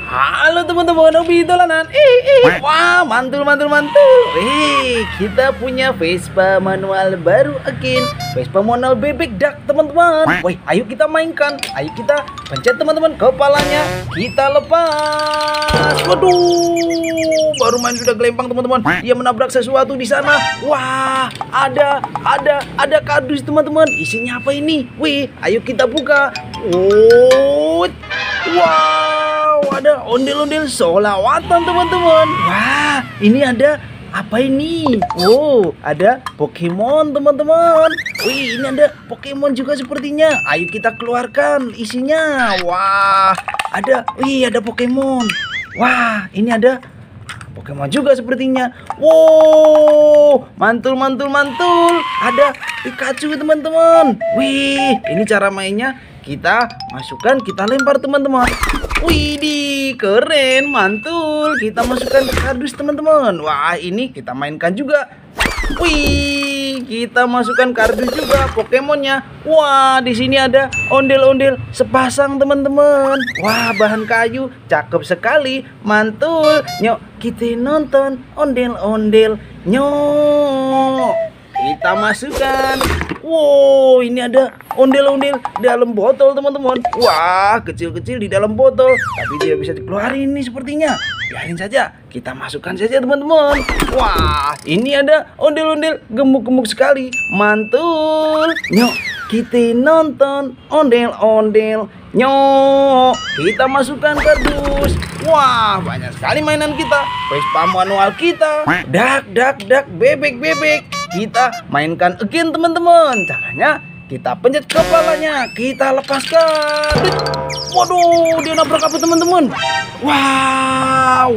Halo teman-teman, hobi dolanan. Wah, mantul. Kita punya Vespa manual baru again. Vespa manual bebek duck, teman-teman. Woi, ayo kita mainkan. Ayo kita pencet teman-teman kepalanya. Kita lepas. Waduh, baru main sudah gelempang teman-teman. Dia menabrak sesuatu di sana. Wah, ada kardus teman-teman. Isinya apa ini? Wih, ayo kita buka. Wow, ada ondel-ondel solawatan teman-teman. Wah, ini ada apa ini? Oh, ada Pokemon teman-teman. Wih, ini ada Pokemon juga sepertinya. Ayo kita keluarkan isinya. Wah, ada Pokemon. Wah, ini ada Pokemon juga sepertinya. Wow, mantul. Ada Pikachu teman-teman. Wih, ini cara mainnya. Kita masukkan, kita lempar teman-teman. Widih, keren, mantul. Kita masukkan ke kardus teman-teman. Wah, ini kita mainkan juga. Wih, kita masukkan kardus juga Pokemonnya. Wah, di sini ada ondel-ondel sepasang teman-teman. Wah, bahan kayu, cakep sekali, mantul. Nyok, kita nonton ondel-ondel. Nyok, kita masukkan. Wow, ini ada ondel-ondel dalam botol teman-teman. Wah, kecil-kecil di dalam botol, tapi tidak bisa dikeluarin nih sepertinya. Biarin saja, kita masukkan saja teman-teman. Wah, ini ada ondel-ondel gemuk-gemuk sekali, mantul. Nyok, kita nonton ondel-ondel. Nyok, kita masukkan kardus. Wah, banyak sekali mainan kita. Vespa manual kita. Dak, bebek. Kita mainkan again teman-teman. Caranya kita pencet kepalanya, kita lepaskan. Waduh, dia nabrak apa teman-teman? Wow.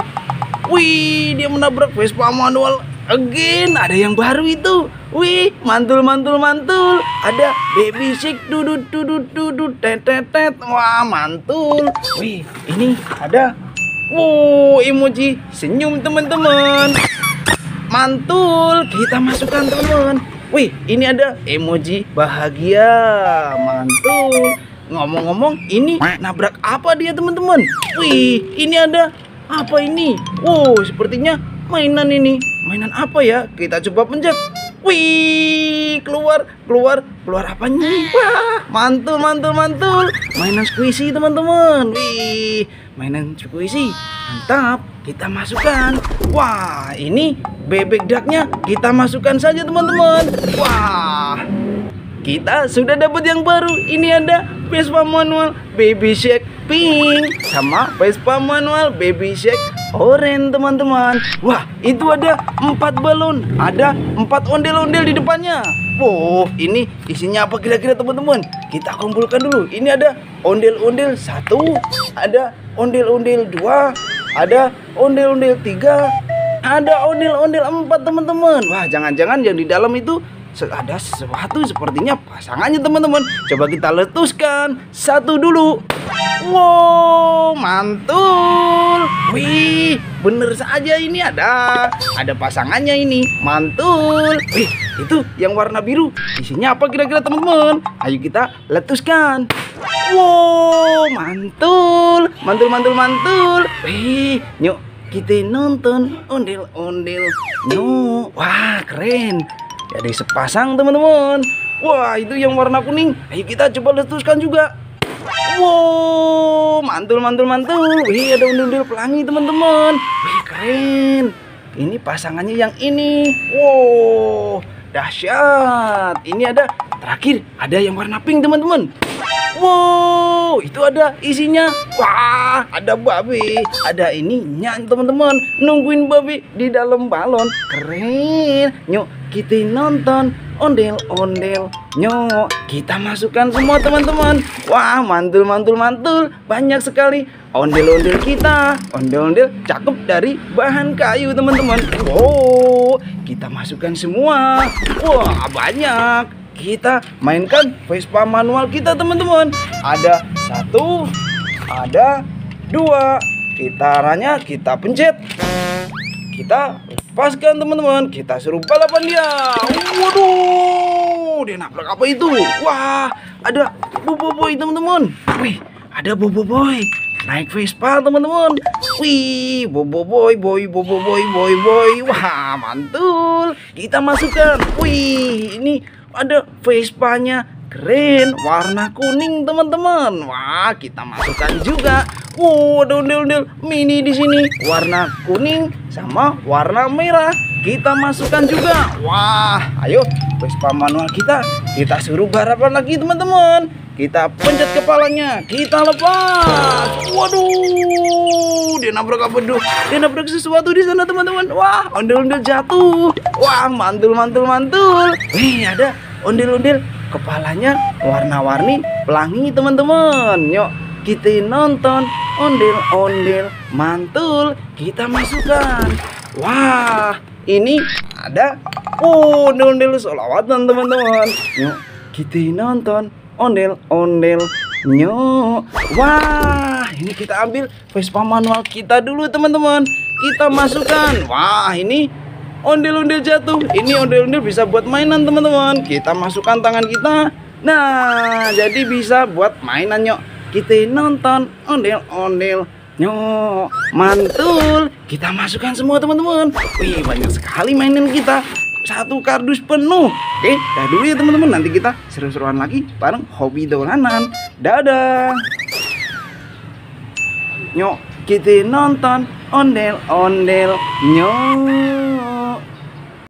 Wih, dia menabrak Vespa manual again. Ada yang baru itu. Wih, mantul. Ada baby shark dudut tetet. Wah, mantul. Wih, ini ada emoji senyum teman-teman. Mantul, kita masukkan teman-teman. Wih, ini ada emoji bahagia. Mantul. Ngomong-ngomong, ini nabrak apa dia teman-teman? Wih, ini ada apa ini? Wow, sepertinya mainan ini. Mainan apa ya? Kita coba pencet. Wih, keluar apanya? Wah, mantul. Mainan squishy teman-teman. Wih, mainan squishy. Mantap, kita masukkan. Wah, ini bebek ducknya kita masukkan saja teman-teman. Wah, kita sudah dapat yang baru. Ini ada Vespa manual baby shark pink sama Vespa manual baby shark orange teman-teman. Wah, itu ada 4 balon, ada 4 ondel-ondel di depannya. Wow, ini isinya apa kira-kira teman-teman? Kita kumpulkan dulu. Ini ada ondel-ondel 1, ada ondel-ondel 2, ada ondel-ondel 3, ada ondel-ondel 4 teman-teman. Wah, jangan-jangan yang di dalam itu ada sesuatu, sepertinya pasangannya teman-teman. Coba kita letuskan satu dulu. Wow, mantul. Wih, bener saja ini ada pasangannya ini. Mantul. Wih, itu yang warna biru. Isinya apa kira-kira teman-teman? Ayo kita letuskan. Wow, mantul. Wih, yuk kita nonton ondel-ondel. Yuk, wah keren. Jadi sepasang teman-teman. Wah, itu yang warna kuning. Ayo kita coba letuskan juga. Wow, mantul. Wih, ada ondel-ondel pelangi teman-teman. Wih, keren. Ini pasangannya yang ini. Wow, dahsyat. Ini ada terakhir, ada yang warna pink teman-teman. Wow, itu ada isinya. Wah, ada babi. Ada ininya teman-teman. Nungguin babi di dalam balon. Keren. Yuk, kita nonton ondel-ondel. Nyok, kita masukkan semua teman-teman. Wah, mantul. Banyak sekali ondel-ondel kita. Ondel-ondel cakep dari bahan kayu teman-teman. Wow, kita masukkan semua. Wah, banyak. Kita mainkan Vespa manual kita teman-teman. Ada 1, ada 2. Caranya kita pencet, kita lepaskan teman-teman. Kita suruh balapan dia. Waduh, dia nabrak apa itu? Wah, ada Boboiboy teman-teman. Wih, ada Boboiboy. naik Vespa teman-teman. Wih, bobo boy boy bobo boy boy boy. Wah, mantul. Kita masukkan. Wih, ini ada Vespanya keren, warna kuning teman-teman. Wah, kita masukkan juga. Ada ondel-ondel mini di sini, warna kuning sama warna merah. Kita masukkan juga. Wah, ayo Vespa manual kita suruh balapan lagi teman-teman. Kita pencet kepalanya, kita lepas. Waduh, dia nabrak apa tuh? Dia nabrak sesuatu di sana teman-teman. Wah, ondel-ondel jatuh. Wah, mantul mantul mantul. Wih, ada ondel-ondel kepalanya warna-warni pelangi teman-teman. Yuk kita nonton ondel-ondel mantul. Kita masukkan. Wah, ini ada ondel-ondel sholawatan teman-teman. Yuk kita nonton ondel-ondel. Nyok. Wah, ini kita ambil Vespa manual kita dulu teman-teman. Kita masukkan. Wah, ini ondel-ondel jatuh. Ini ondel-ondel bisa buat mainan teman-teman. Kita masukkan tangan kita. Nah, jadi bisa buat mainan. Yuk kita nonton ondel-ondel. Nyok, mantul. Kita masukkan semua teman-teman. Wih, banyak sekali mainan kita. Satu kardus penuh. Oke, dah dulu ya teman-teman. Nanti kita seru-seruan lagi bareng hobi dolanan. Dadah. Nyok kita nonton ondel-ondel. Nyok.